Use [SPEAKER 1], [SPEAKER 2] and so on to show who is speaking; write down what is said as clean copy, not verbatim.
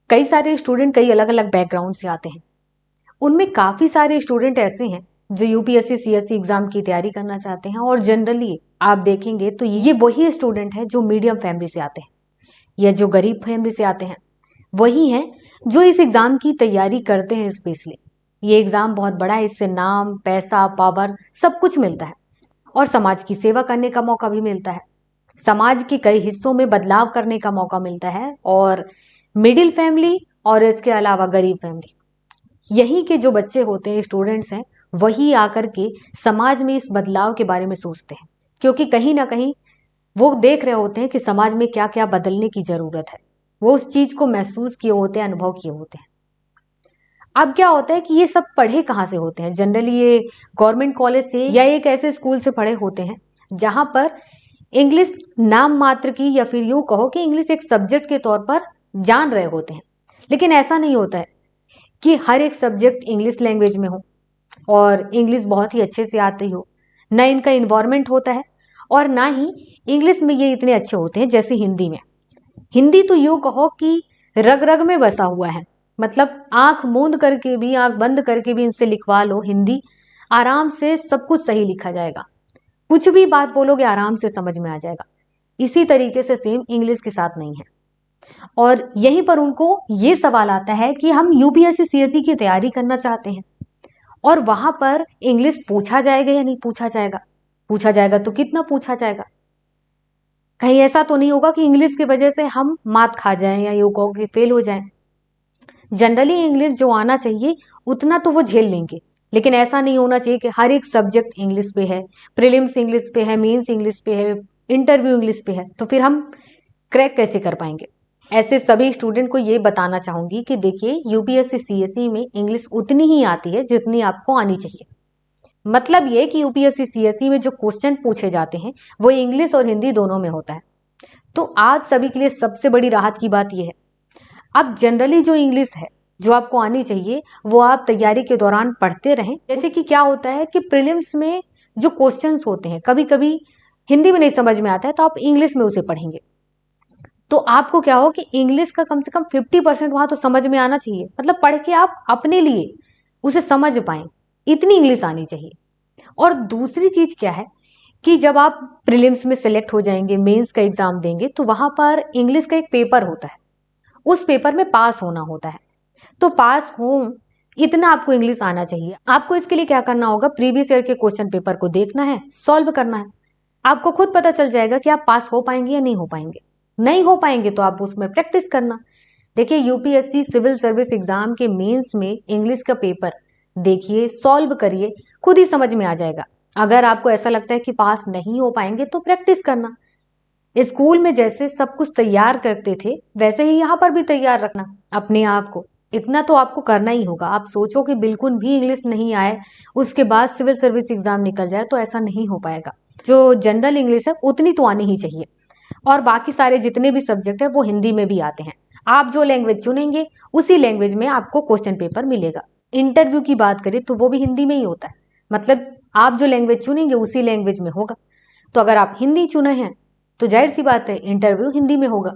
[SPEAKER 1] कई सारे स्टूडेंट कई अलग अलग बैकग्राउंड से आते हैं। उनमें काफ़ी सारे स्टूडेंट ऐसे हैं जो यूपीएससी सीएससी एग्जाम की तैयारी करना चाहते हैं, और जनरली आप देखेंगे तो ये वही स्टूडेंट हैं जो मीडियम फैमिली से आते हैं या जो गरीब फैमिली से आते हैं, वही हैं जो इस एग्ज़ाम की तैयारी करते हैं स्पेशली। ये एग्ज़ाम बहुत बड़ा है, इससे नाम, पैसा, पावर सब कुछ मिलता है और समाज की सेवा करने का मौका भी मिलता है। समाज के कई हिस्सों में बदलाव करने का मौका मिलता है, और मिडिल फैमिली और इसके अलावा गरीब फैमिली, यहीं के जो बच्चे होते हैं, स्टूडेंट्स हैं, वही आकर के समाज में इस बदलाव के बारे में सोचते हैं, क्योंकि कहीं ना कहीं वो देख रहे होते हैं कि समाज में क्या क्या बदलने की जरूरत है। वो उस चीज को महसूस किए होते हैं, अनुभव किए होते हैं। अब क्या होता है कि ये सब पढ़े कहाँ से होते हैं? जनरली ये गवर्नमेंट कॉलेज से या एक ऐसे स्कूल से पढ़े होते हैं जहां पर इंग्लिश नाम मात्र की, या फिर यूं कहो कि इंग्लिश एक सब्जेक्ट के तौर पर जान रहे होते हैं। लेकिन ऐसा नहीं होता है कि हर एक सब्जेक्ट इंग्लिश लैंग्वेज में हो और इंग्लिश बहुत ही अच्छे से आती हो। ना इनका इन्वायरमेंट होता है और ना ही इंग्लिश में ये इतने अच्छे होते हैं जैसे हिंदी में। हिंदी तो यूं कहो कि रग रग में बसा हुआ है, मतलब आंख मूंद करके भी, आंख बंद करके भी इनसे लिखवा लो हिंदी, आराम से सब कुछ सही लिखा जाएगा। कुछ भी बात बोलोगे आराम से समझ में आ जाएगा। इसी तरीके से सेम इंग्लिश के साथ नहीं है। और यहीं पर उनको ये सवाल आता है कि हम यूपीएससी सीएससी की तैयारी करना चाहते हैं और वहां पर इंग्लिश पूछा जाएगा या नहीं पूछा जाएगा? पूछा जाएगा तो कितना पूछा जाएगा? कहीं ऐसा तो नहीं होगा कि इंग्लिश की वजह से हम मात खा जाएं या यूं कहो कि फेल हो जाएं? जनरली इंग्लिश जो आना चाहिए उतना तो वो झेल लेंगे, लेकिन ऐसा नहीं होना चाहिए कि हर एक सब्जेक्ट इंग्लिश पे है, प्रीलिम्स इंग्लिश पे है, मेंस इंग्लिश पे है, इंटरव्यू इंग्लिश पे है, तो फिर हम क्रैक कैसे कर पाएंगे? ऐसे सभी स्टूडेंट को ये बताना चाहूंगी कि देखिए, यूपीएससी सीएससी में इंग्लिश उतनी ही आती है जितनी आपको आनी चाहिए। मतलब ये कि यूपीएससी सीएससी में जो क्वेश्चन पूछे जाते हैं वो इंग्लिश और हिंदी दोनों में होता है। तो आज सभी के लिए सबसे बड़ी राहत की बात यह है, अब जनरली जो इंग्लिश है जो आपको आनी चाहिए वो आप तैयारी के दौरान पढ़ते रहें। जैसे कि क्या होता है कि प्रीलिम्स में जो क्वेश्चंस होते हैं कभी कभी हिंदी में नहीं समझ में आता है, तो आप इंग्लिश में उसे पढ़ेंगे, तो आपको क्या हो कि इंग्लिश का कम से कम 50% वहां तो समझ में आना चाहिए। मतलब पढ़ के आप अपने लिए उसे समझ पाए, इतनी इंग्लिश आनी चाहिए। और दूसरी चीज क्या है कि जब आप प्रीलिम्स में सिलेक्ट हो जाएंगे, मेंस का एग्जाम देंगे, तो वहां पर इंग्लिश का एक पेपर होता है, उस पेपर में पास होना होता है। तो पास हो इतना आपको इंग्लिश आना चाहिए। आपको इसके लिए क्या करना होगा, प्रीवियस ईयर के क्वेश्चन पेपर को देखना है, सॉल्व करना है। आपको खुद पता चल जाएगा कि आप पास हो पाएंगे या नहीं हो पाएंगे। नहीं हो पाएंगे तो आप उसमें प्रैक्टिस करना। देखिए, यूपीएससी सिविल सर्विस एग्जाम के मेंस में इंग्लिश का पेपर देखिए, सॉल्व करिए, खुद ही समझ में आ जाएगा। अगर आपको ऐसा लगता है कि पास नहीं हो पाएंगे तो प्रैक्टिस करना। स्कूल में जैसे सब कुछ तैयार करते थे वैसे ही यहाँ पर भी तैयार रखना अपने आप को। इतना तो आपको करना ही होगा। आप सोचो कि बिल्कुल भी इंग्लिश नहीं आए उसके बाद सिविल सर्विस एग्जाम निकल जाए, तो ऐसा नहीं हो पाएगा। जो जनरल इंग्लिश है उतनी तो आनी ही चाहिए, और बाकी सारे जितने भी सब्जेक्ट है वो हिंदी में भी आते हैं। आप जो लैंग्वेज चुनेंगे उसी लैंग्वेज में आपको क्वेश्चन पेपर मिलेगा। इंटरव्यू की बात करें तो वो भी हिंदी में ही होता है, मतलब आप जो लैंग्वेज चुनेंगे उसी लैंग्वेज में होगा। तो अगर आप हिंदी चुने हैं तो जाहिर सी बात है इंटरव्यू हिंदी में होगा।